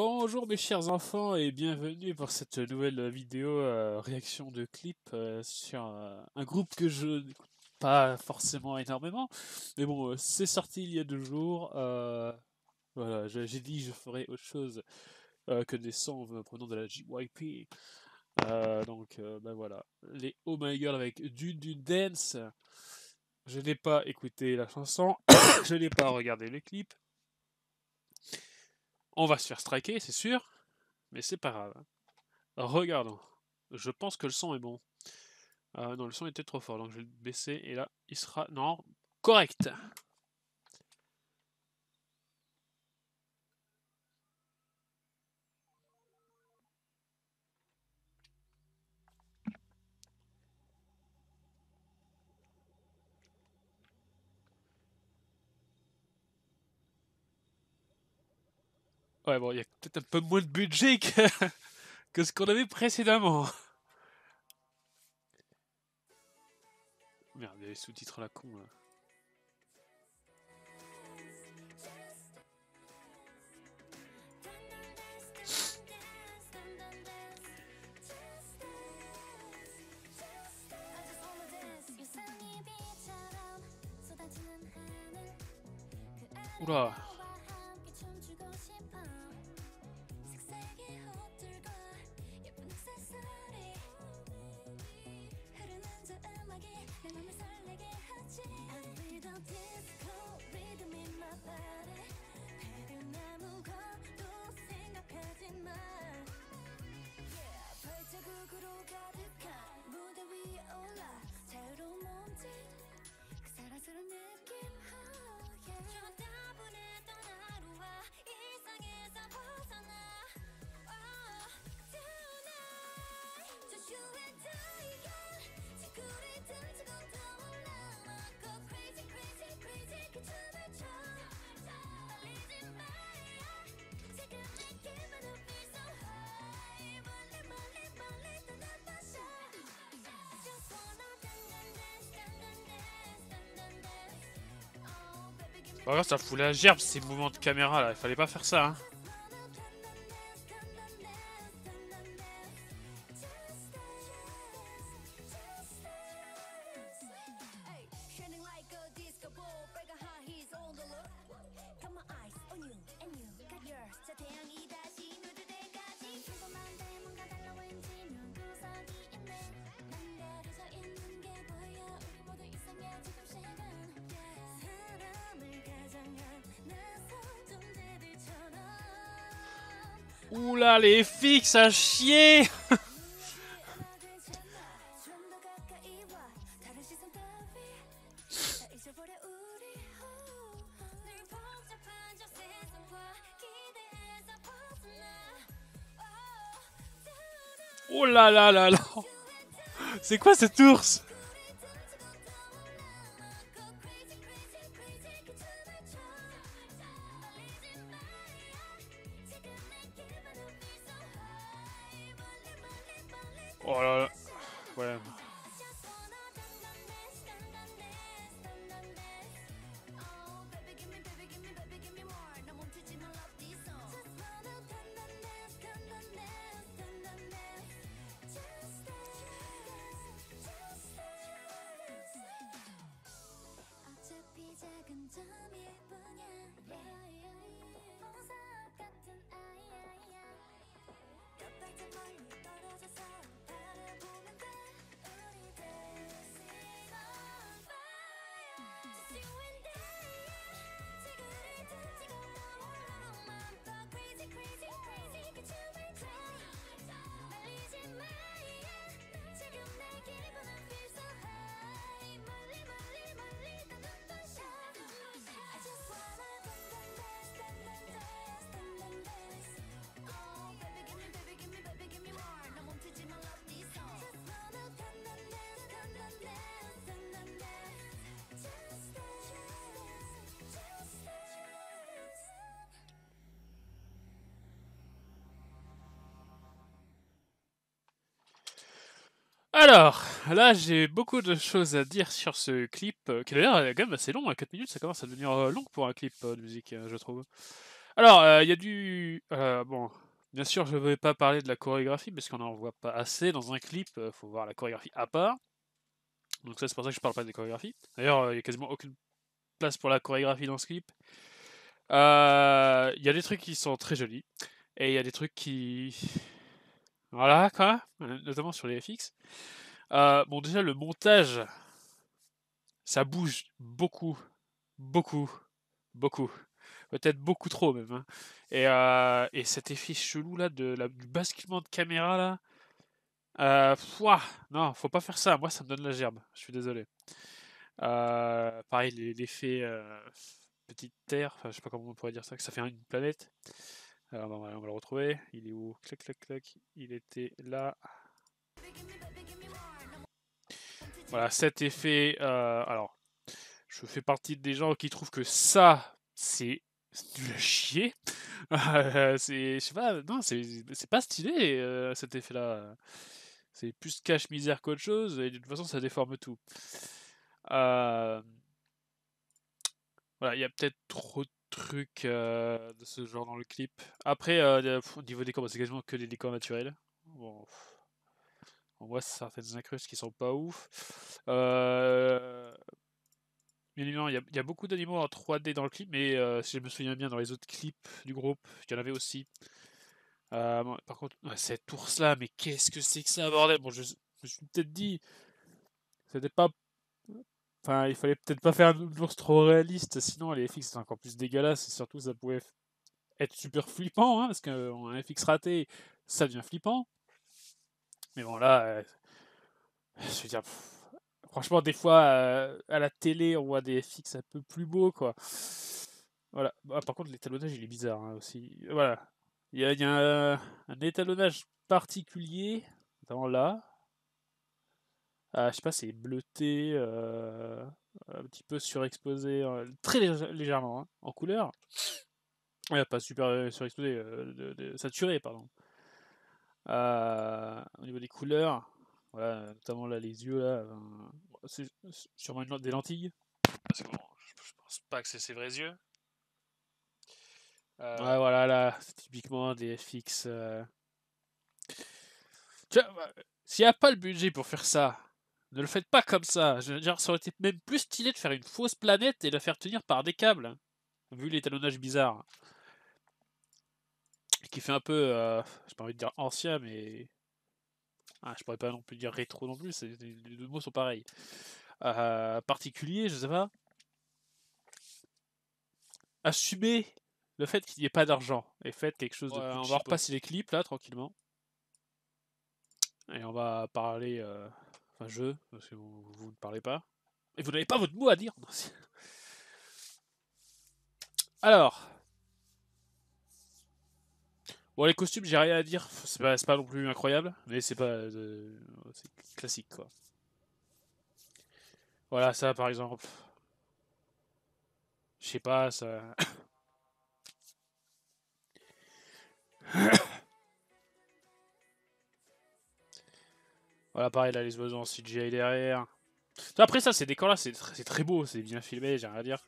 Bonjour mes chers enfants et bienvenue pour cette nouvelle vidéo réaction de clip sur un groupe que je n'écoute pas forcément énormément, mais bon c'est sorti il y a 2 jours. Voilà, j'ai dit que je ferais autre chose que des sons provenant de la JYP. Ben voilà, les Oh My Girl avec du Dance. Je n'ai pas écouté la chanson, je n'ai pas regardé le clip. On va se faire striker, c'est sûr, mais c'est pas grave. Regardons. Je pense que le son est bon. Non, le son était trop fort, donc je vais le baisser et là, il sera non correct. Ouais, bon, il y a peut-être un peu moins de budget que ce qu'on avait précédemment. Merde, il y a les sous-titres à la con là. Oula. Regarde, ça fout la gerbe ces mouvements de caméra là, il fallait pas faire ça hein. Oula, les fixes à chier. Oh là là là là. C'est quoi cet ours? Oh là là. Ouais. Alors, là j'ai beaucoup de choses à dire sur ce clip, qui d'ailleurs est quand même assez long, à 4 minutes, ça commence à devenir long pour un clip de musique, je trouve. Alors, il y a du... bon, bien sûr, je ne vais pas parler de la chorégraphie, parce qu'on n'en voit pas assez dans un clip, faut voir la chorégraphie à part. Donc ça, c'est pour ça que je parle pas des chorégraphies. D'ailleurs, il n'y a quasiment aucune place pour la chorégraphie dans ce clip. Il y a des trucs qui sont très jolis, et il y a des trucs qui... Voilà, quoi, notamment sur les FX. Bon, déjà, le montage, ça bouge beaucoup, beaucoup, beaucoup. Peut-être beaucoup trop même, hein. Et cet effet chelou là du basculement de caméra là. Pouah, non, faut pas faire ça. Moi, ça me donne la gerbe. Je suis désolé. Pareil, l'effet petite terre. Enfin, je sais pas comment on pourrait dire ça. Que ça fait une planète. Alors, on va le retrouver. Il est où? Clac, clac, clac. Il était là. Voilà, cet effet. Alors, je fais partie des gens qui trouvent que ça, c'est nul à chier. C'est, je sais pas, non, c'est pas stylé cet effet-là. C'est plus cache-misère qu'autre chose, et de toute façon, ça déforme tout. Euh, voilà, il y a peut-être trop de trucs de ce genre dans le clip. Après, au niveau des décors, c'est quasiment que des décors naturels. Bon, on voit certaines incrustes qui sont pas ouf. Bien évidemment, il y a beaucoup d'animaux en 3D dans le clip, mais si je me souviens bien, dans les autres clips du groupe, il y en avait aussi. Bon, par contre, cet ours-là, mais qu'est-ce que c'est que ça, bordel? Bon, je me suis peut-être dit, c'était pas. Enfin, il fallait peut-être pas faire un ours trop réaliste, sinon les FX c'est encore plus dégueulasse, et surtout ça pouvait être super flippant, hein, parce qu'un FX raté, ça devient flippant. Mais bon, là, je veux dire, franchement, des fois, à la télé, on voit des FX un peu plus beaux, quoi. Voilà. Bah, par contre, l'étalonnage, il est bizarre hein, aussi. Voilà. Il y a un étalonnage particulier, notamment là. Je sais pas, c'est bleuté, un petit peu surexposé, très légèrement, hein, en couleur. Ouais, pas super surexposé, saturé, pardon. Au niveau des couleurs, voilà, notamment là, les yeux, là, c'est sûrement des lentilles. Parce que bon, je pense pas que c'est ses vrais yeux. Ouais, voilà, là, c'est typiquement des FX. Tu vois, bah, s'il n'y a pas le budget pour faire ça, ne le faites pas comme ça. Je veux dire, ça aurait été même plus stylé de faire une fausse planète et de la faire tenir par des câbles, hein, vu l'étalonnage bizarre. Qui fait un peu, j'ai pas envie de dire ancien, mais. Je pourrais pas non plus dire rétro non plus, les deux mots sont pareils. Particulier, je sais pas. Assumer le fait qu'il n'y ait pas d'argent et faites quelque chose de plus on va repasser les clips là tranquillement. Et on va parler. Enfin, parce que vous ne parlez pas. Et vous n'avez pas votre mot à dire. Alors. Bon, les costumes, j'ai rien à dire. C'est pas non plus incroyable, mais c'est pas. C'est classique, quoi. Voilà, ça par exemple. Je sais pas, ça. Voilà, pareil, là, les oiseaux en CGI derrière. Après, ça, ces décors-là, c'est très beau, c'est bien filmé, j'ai rien à dire.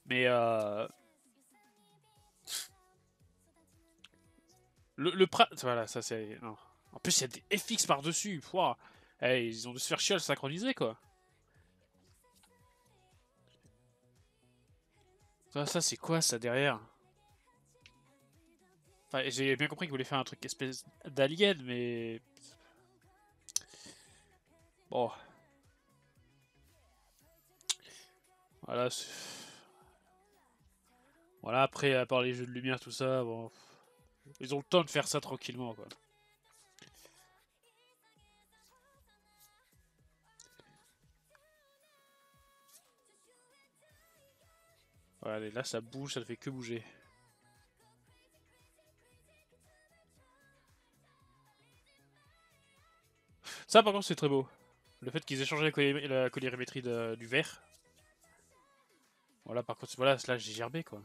Mais voilà, ça c'est. Non. En plus, il y a des FX par-dessus. Hey, ils ont dû se faire chier à le synchroniser, quoi. Ça c'est quoi, ça, derrière? Enfin, j'ai bien compris qu'ils voulaient faire un truc espèce d'alien, mais. Bon. Voilà. Voilà, après, à part les jeux de lumière, tout ça, bon. Ils ont le temps de faire ça tranquillement, quoi. Voilà, et là, ça bouge, ça ne fait que bouger. Ça, par contre, c'est très beau. Le fait qu'ils aient changé la colorimétrie du vert. Voilà, par contre, voilà, là, j'ai gerbé, quoi.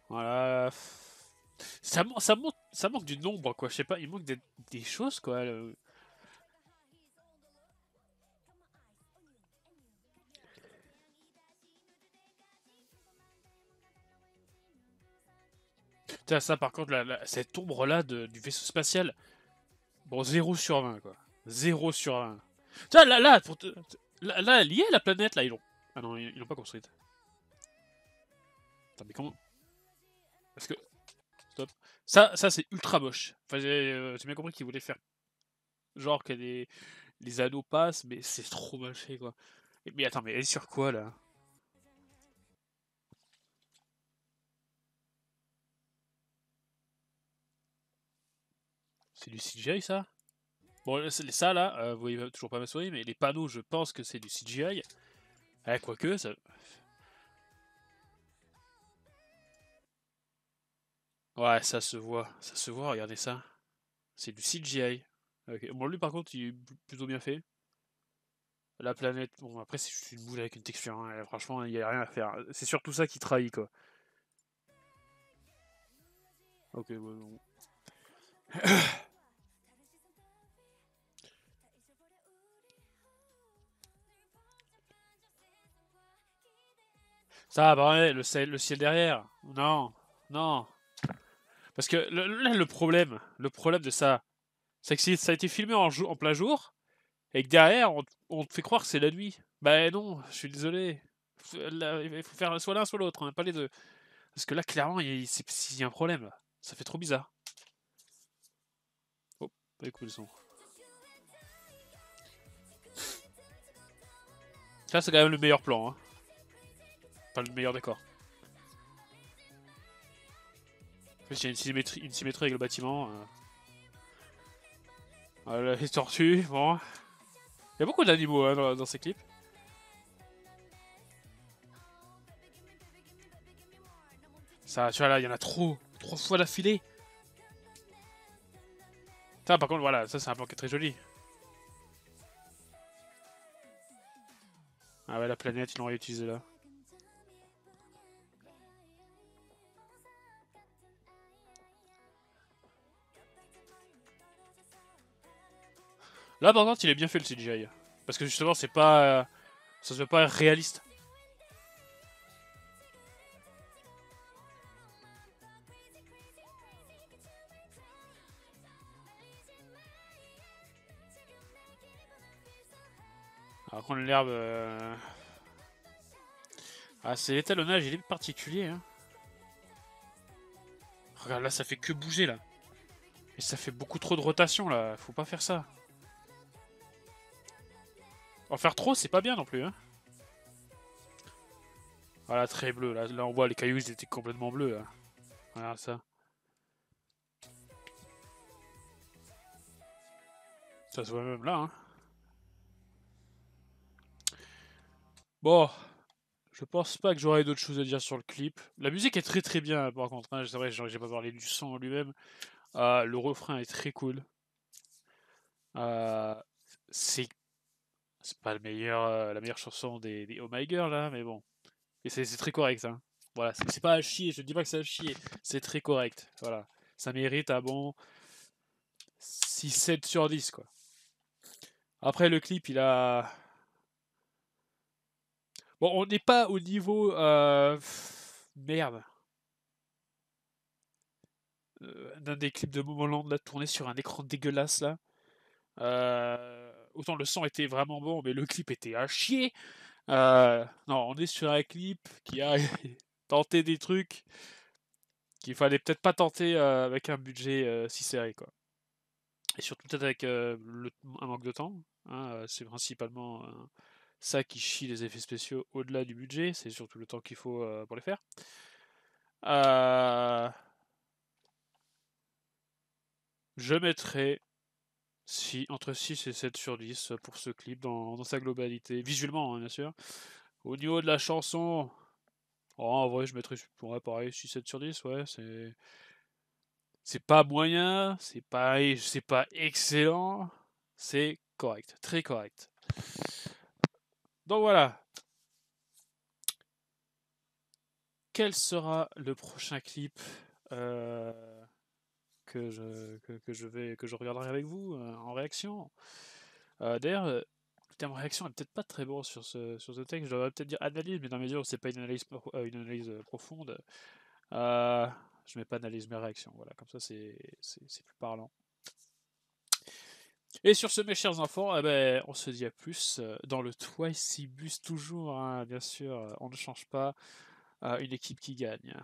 Voilà. ça manque du nombre, quoi. Je sais pas, il manque des choses, quoi. Putain, ça, par contre, cette ombre-là du vaisseau spatial, bon, 0/20, quoi. 0/20. Tiens, là, lié la planète, là, ils l'ont. Ah non, ils l'ont pas construite. Attends, mais comment? Parce que. Stop. Ça c'est ultra moche. Enfin, j'ai bien compris qu'ils voulaient faire. Genre que les anneaux passent, mais c'est trop mal fait, quoi. Mais attends, mais elle est sur quoi, là? C'est du CGI, ça? Bon, ça, là, vous voyez toujours pas ma souris, mais les panneaux, je pense que c'est du CGI. Eh, quoique, ça. Ouais, ça se voit, regardez ça. C'est du CGI. Ok. Bon, lui, par contre, il est plutôt bien fait. La planète, bon, après, c'est juste une boule avec une texture, hein. Franchement, il n'y a rien à faire. C'est surtout ça qui trahit, quoi. Ok, ouais, bon. Ça, bah ouais, le ciel derrière. Non, non. Parce que là, le problème de ça, c'est que ça a été filmé en plein jour, et que derrière, on te fait croire que c'est la nuit. Bah non, je suis désolé. Il faut faire soit l'un, soit l'autre, hein, pas les deux. Parce que là, clairement, il y a un problème. Là. Ça fait trop bizarre. Oh, pas écouter le son. Ça, c'est quand même le meilleur plan, hein. Pas le meilleur décor. En plus, il y a une symétrie avec le bâtiment. Les tortues, bon. Il y a beaucoup d'animaux hein, dans ces clips. Ça, tu vois là, il y en a trop. 3 fois d'affilée. Ça, par contre, voilà, ça c'est un plan qui est très joli. Ah ouais, la planète, ils l'ont réutilisé là. Là, par contre, il est bien fait le CGI. Parce que justement, c'est pas. Ça se veut pas réaliste. Alors contre l'herbe. Ah, c'est l'étalonnage, il est particulier. Hein. Regarde, là, ça fait que bouger là. Et ça fait beaucoup trop de rotation là. Faut pas faire ça. En faire trop, c'est pas bien non plus. Hein. Voilà, très bleu. Là, on voit les cailloux, ils étaient complètement bleus. Là. Regarde ça. Ça se voit même là. Hein. Bon, je pense pas que j'aurai d'autres choses à dire sur le clip. La musique est très très bien par contre. Hein. C'est vrai, j'ai pas parlé du son en lui-même. Le refrain est très cool. Euh, c'est pas la meilleure chanson des Oh My Girl là, mais bon. Et c'est très correct. Hein. Voilà, c'est pas à chier. Je dis pas que c'est à chier. C'est très correct. Voilà, ça mérite un bon 6-7/10 quoi. Après le clip, il a bon, on n'est pas au niveau merde. D'un des clips de Momoland là tourné sur un écran dégueulasse là. Autant le son était vraiment bon, mais le clip était à chier. Non, on est sur un clip qui a tenté des trucs qu'il fallait peut-être pas tenter avec un budget si serré quoi. Et surtout peut-être avec un manque de temps. Hein, c'est principalement ça qui chie les effets spéciaux au-delà du budget, c'est surtout le temps qu'il faut pour les faire. Euh, je mettrai entre 6 et 7/10 pour ce clip dans sa globalité, visuellement hein, bien sûr. Au niveau de la chanson, oh, en vrai je mettrais ouais, pareil 6-7/10, ouais, c'est pas moyen, c'est pas excellent, c'est correct, très correct. Donc voilà, quel sera le prochain clip que je regarderai avec vous en réaction. D'ailleurs, le terme réaction est peut-être pas très bon sur ce texte. Je devrais peut-être dire analyse, mais dans mes yeux, c'est pas une analyse profonde. Je mets pas analyse, mais réaction. Voilà, comme ça, c'est plus parlant. Et sur ce, mes chers enfants, eh ben, on se dit à plus dans le Twicybus toujours, hein, bien sûr, on ne change pas une équipe qui gagne.